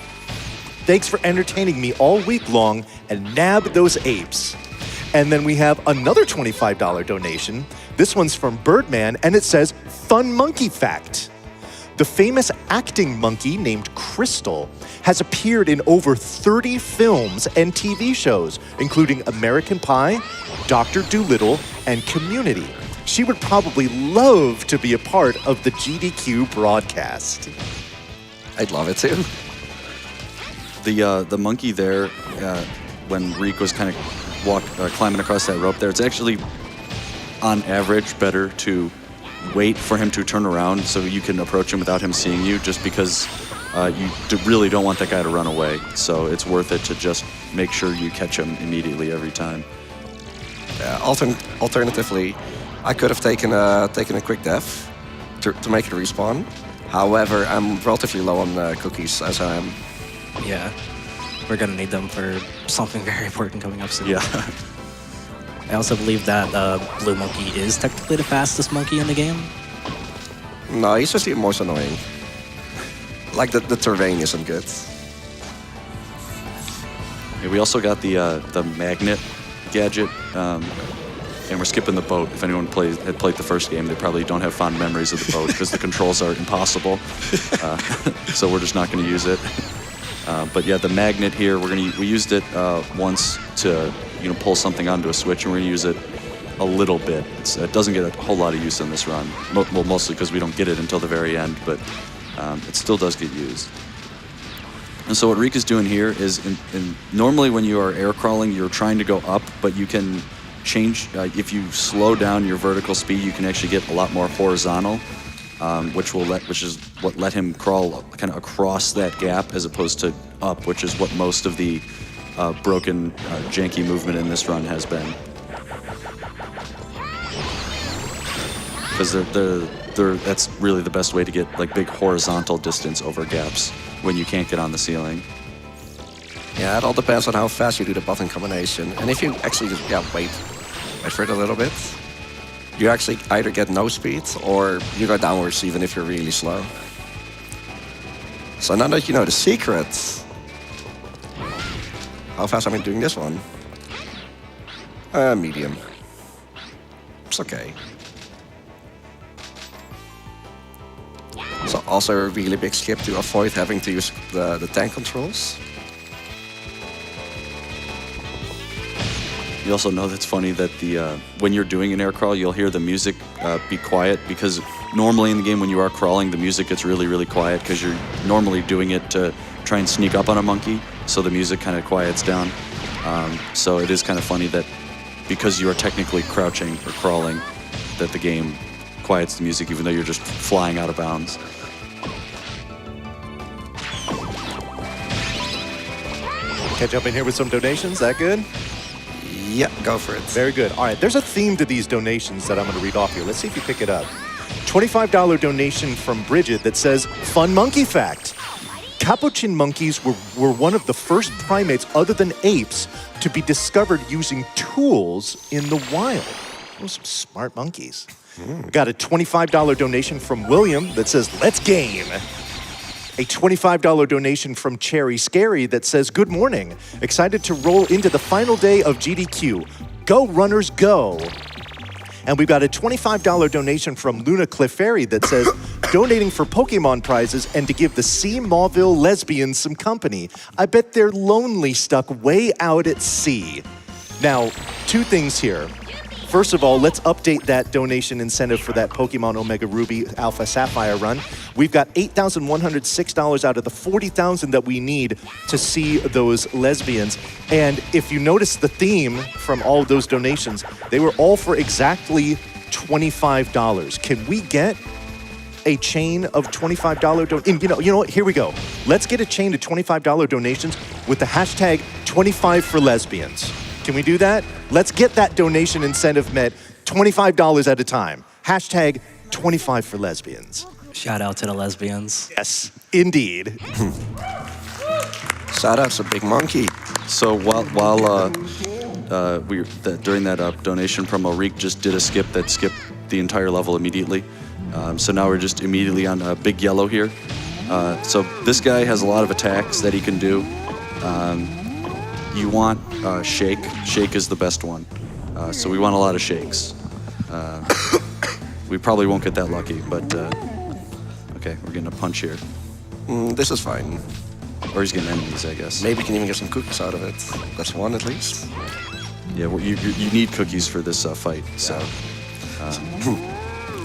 Thanks for entertaining me all week long and nab those apes. And then we have another $25 donation. This one's from Birdman, and it says, Fun Monkey Fact. The famous acting monkey named Crystal has appeared in over 30 films and TV shows, including American Pie, Dr. Dolittle, and Community. She would probably love to be a part of the GDQ broadcast.
I'd love it too.
The monkey there, when Reek was kind of climbing across that rope there, it's actually, on average, better to wait for him to turn around so you can approach him without him seeing you, just because you really don't want that guy to run away. So it's worth it to just make sure you catch him immediately every time.
Alternatively, I could have taken a quick death to make it respawn. However, I'm relatively low on cookies as I am.
Yeah. We're gonna need them for something very important coming up soon.
Yeah.
I also believe that Blue Monkey is technically the fastest monkey in the game.
No, he's just the most annoying. Like the terrain isn't good.
Yeah, we also got the magnet gadget, and we're skipping the boat. If anyone had played the first game, they probably don't have fond memories of the boat because the controls are impossible. So we're just not going to use it. But yeah, the magnet here, we used it once to pull something onto a switch, and we're gonna use it a little bit. It doesn't get a whole lot of use in this run, well, mostly because we don't get it until the very end, but it still does get used. And so what Reek is doing here is, normally when you are air crawling, you're trying to go up, but you can change, if you slow down your vertical speed, you can actually get a lot more horizontal, which is what let him crawl kind of across that gap as opposed to up, which is what most of the broken, janky movement in this run has been. Because that's really the best way to get like big horizontal distance over gaps when you can't get on the ceiling.
Yeah, it all depends on how fast you do the button combination. And if you actually just wait for it a little bit, you actually either get no speed or you go downwards even if you're really slow. So now that you know the secret, how fast am I doing this one? Medium. It's okay. So also a really big skip to avoid having to use the tank controls.
You also know that's funny that when you're doing an air crawl, you'll hear the music be quiet, because normally in the game when you are crawling, the music gets really, really quiet because you're normally doing it to try and sneak up on a monkey, so the music kind of quiets down. So it is kind of funny that because you are technically crouching or crawling, that the game quiets the music even though you're just flying out of bounds.
Can I jump in here with some donations? That good?
Yeah, go for it.
Very good. All right, there's a theme to these donations that I'm going to read off here. Let's see if you pick it up. $25 donation from Bridget that says, Fun Monkey Fact. Capuchin monkeys were one of the first primates other than apes to be discovered using tools in the wild. Those are some smart monkeys. We got a $25 donation from William that says, Let's game. A $25 donation from Cherry Scary that says, Good morning. Excited to roll into the final day of GDQ. Go, runners, go. And we've got a $25 donation from Luna Clefairy that says, donating for Pokemon prizes and to give the Sea Mauville lesbians some company. I bet they're lonely stuck way out at sea. Now, two things here. First of all, let's update that donation incentive for that Pokemon Omega Ruby Alpha Sapphire run. We've got $8,106 out of the $40,000 that we need to see those lesbians. And if you notice the theme from all of those donations, they were all for exactly $25. Can we get a chain of $25 donations? You know what? Here we go. Let's get a chain of $25 donations with the hashtag 25 for lesbians. Can we do that? Let's get that donation incentive met $25 at a time. Hashtag 25 for lesbians.
Shout out to the lesbians.
Yes, indeed.
Shout out to Big Monkey.
So during that donation promo, Reek just did a skip that skipped the entire level immediately. So now we're just immediately on Big Yellow here. So this guy has a lot of attacks that he can do. You want Shake. Shake is the best one. So we want a lot of shakes. We probably won't get that lucky, but okay, we're getting a punch here.
This is fine.
Or he's getting enemies, I guess.
Maybe we can even get some cookies out of it. That's one at least.
Yeah, well, you need cookies for this fight, so...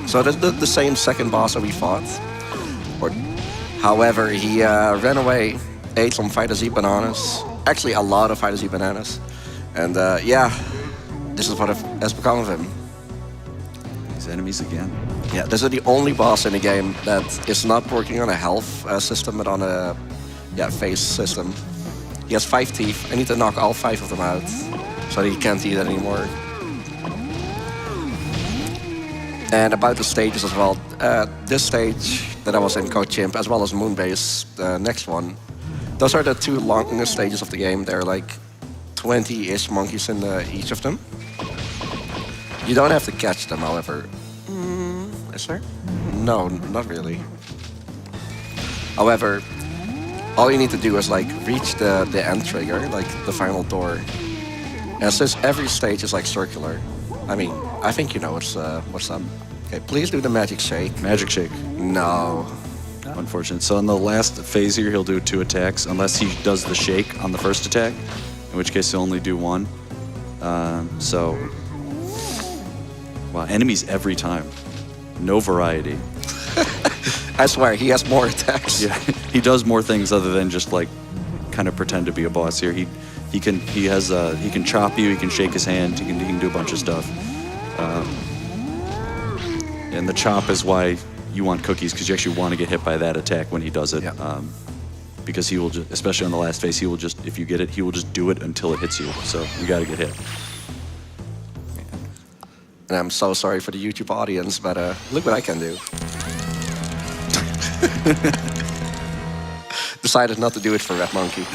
So that's the same second boss that we fought. However, he ran away, ate some Fighter Z bananas. Actually, a lot of Fighter Z bananas. And yeah, this is what has become of him.
These enemies again.
Yeah, this is the only boss in the game that is not working on a health system, but on a face system. He has 5 teeth. I need to knock all 5 of them out so that he can't eat anymore. And about the stages as well. This stage that I was in, Code Chimp, as well as Moonbase, the next one. Those are the 2 longest stages of the game. There are like 20-ish monkeys in each of them. You don't have to catch them, however. Is there? No, not really. However, all you need to do is like reach the end trigger, like the final door. And since every stage is like circular, I mean, I think you know what's up. Okay, please do the magic shake.
Magic shake.
No.
Unfortunate. So in the last phase here, he'll do 2 attacks, unless he does the shake on the first attack, in which case he'll only do 1. Wow, enemies every time. No variety.
I swear, he has more attacks.
Yeah, he does more things other than just like kind of pretend to be a boss here. He can chop you. He can shake his hand. He can do a bunch of stuff. And the chop is why you want cookies, because you actually want to get hit by that attack when he does it.
Yeah.
Because he will just, especially on the last phase, he will just, if you get it, he will just do it until it hits you. So you got to get hit.
And I'm so sorry for the YouTube audience, but look what I can do. Decided not to do it for Red Monkey.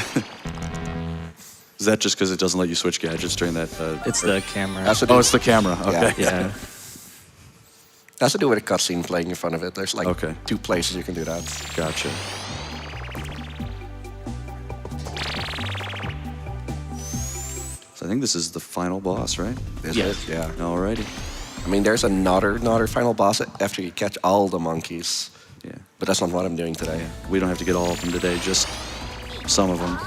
Is that just because it doesn't let you switch gadgets during that?
It's the camera.
Oh, it's the camera. Okay.
Yeah.
It has to do with a cutscene playing in front of it. There's like 2 places you can do that.
Gotcha. So I think this is the final boss, right?
Is it? Yeah.
Alrighty.
I mean, there's another final boss after you catch all the monkeys.
Yeah.
But that's not what I'm doing today.
We don't have to get all of them today, just some of them.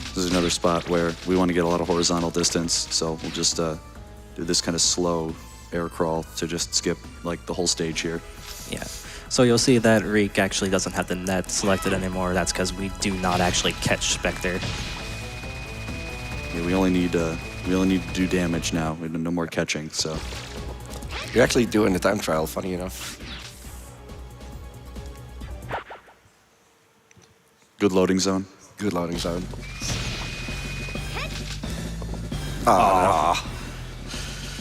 This is another spot where we want to get a lot of horizontal distance, so we'll just do this kind of slow air crawl to just skip like the whole stage here.
Yeah. So you'll see that Reek actually doesn't have the net selected anymore. That's because we do not actually catch Spectre.
Yeah, we only need to do damage now. We have no more catching, so.
You're actually doing the time trial, funny enough.
Good loading zone.
Good loading zone.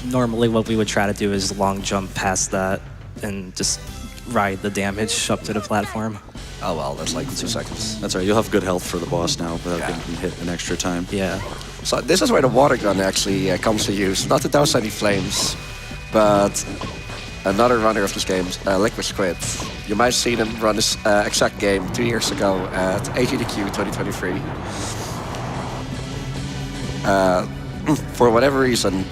Normally what we would try to do is long jump past that and just ride the damage up to the platform.
Oh well, that's like 2 seconds.
That's right. You'll have good health for the boss now without getting hit an extra time.
Yeah.
So this is where the water gun actually comes to use. Not to douse any flames, but another runner of this game, Liquid Squid. You might have seen him run this exact game 2 years ago at AGDQ 2023. For whatever reason,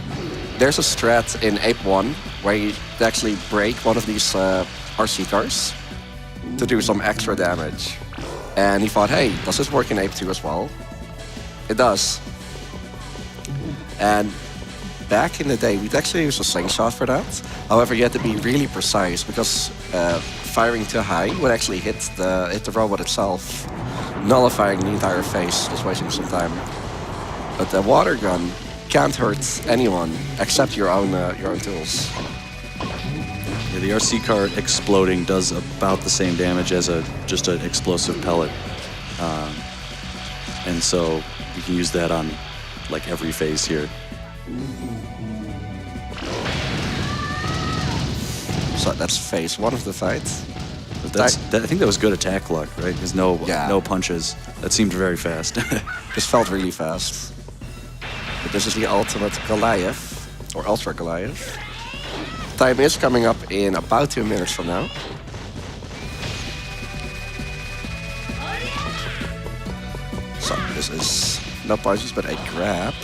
there's a strat in Ape 1 where you actually break one of these RC cars to do some extra damage. And he thought, hey, does this work in Ape 2 as well? It does. And back in the day, we'd actually use a slingshot for that. However, you had to be really precise because firing too high would actually hit the robot itself, nullifying the entire phase, just wasting some time. But the water gun can't hurt anyone except your own tools.
Yeah, the RC car exploding does about the same damage as just an explosive pellet. And so you can use that on like every phase here.
So that's phase 1 of the fight.
I think that was good attack luck, right? There's no punches. That seemed very fast.
This felt really fast. But this is the ultimate Goliath, or Ultra Goliath. Time is coming up in about 2 minutes from now. So this is no punches, but a grab.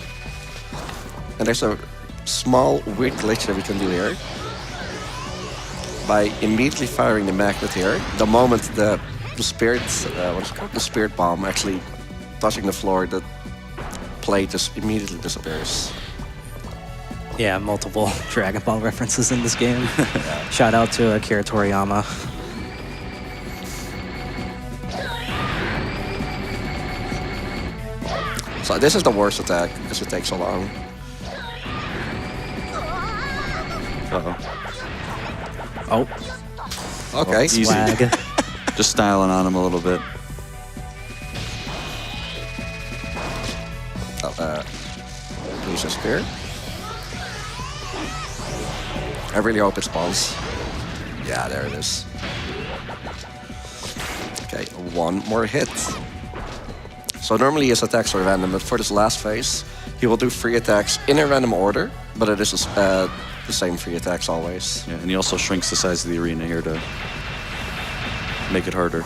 And there's a small weird glitch that we can do here. By immediately firing the magnet here, the moment the spirit, what's it called? The spirit bomb actually touching the floor, the plate just immediately disappears.
Yeah, multiple Dragon Ball references in this game. Shout out to Akira Toriyama.
So this is the worst attack because it takes so long.
Uh-oh.
Oh,
Okay,
Easy.
swag.
Just styling on him a little bit.
Please disappear. I really hope it spawns. Yeah, there it is. Okay, 1 more hit. So normally his attacks are random, but for this last phase, he will do 3 attacks in a random order, but it is the same 3 attacks always.
Yeah, and he also shrinks the size of the arena here to make it harder.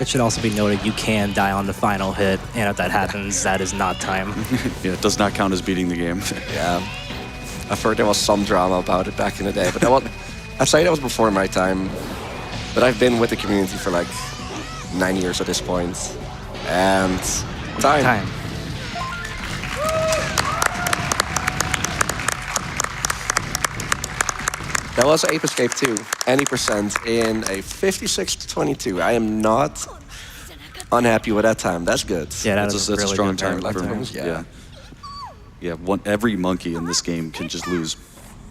It should also be noted you can die on the final hit, and if that happens, that is not time.
Yeah, it does not count as beating the game.
Yeah, I've heard there was some drama about it back in the day, but I'd say that was before my time. But I've been with the community for like 9 years at this point, and time. That was Ape Escape 2, any percent in a 56-22. I am not unhappy with that time. That's good.
Yeah,
That's a
really
strong
good
time.
time.
Yeah. Every monkey in this game can just lose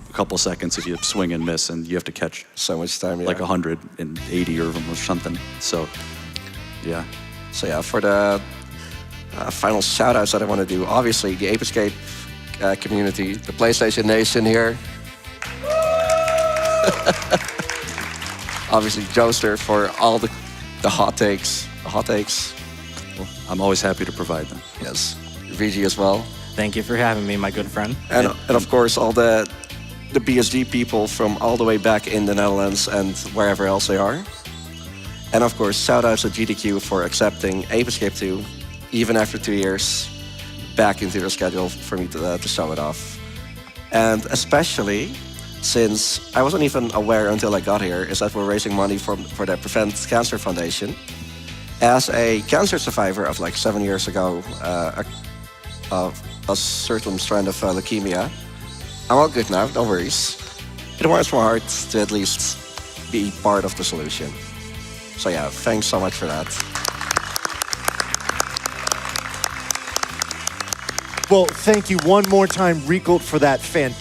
a couple seconds if you swing and miss, and you have to catch
So much time, yeah.
like 180 of them or something. So, yeah.
So yeah, for the final shout-outs that I want to do, obviously the Ape Escape community, the PlayStation Nation here. Obviously Joester for all the hot takes.
Well, I'm always happy to provide them.
Yes, VG as well.
Thank you for having me, my good friend.
And of course all the BSG people from all the way back in the Netherlands and wherever else they are. And of course, shout outs to GDQ for accepting Ape Escape 2, even after 2 years, back into their schedule for me to show it off. And especially since I wasn't even aware until I got here, is that we're raising money for the Prevent Cancer Foundation. As a cancer survivor of like 7 years ago, a certain strand of leukemia, I'm all good now, no worries. It warms my heart to at least be part of the solution. So yeah, thanks so much for that.
Well, thank you one more time, Riekelt, for that fantastic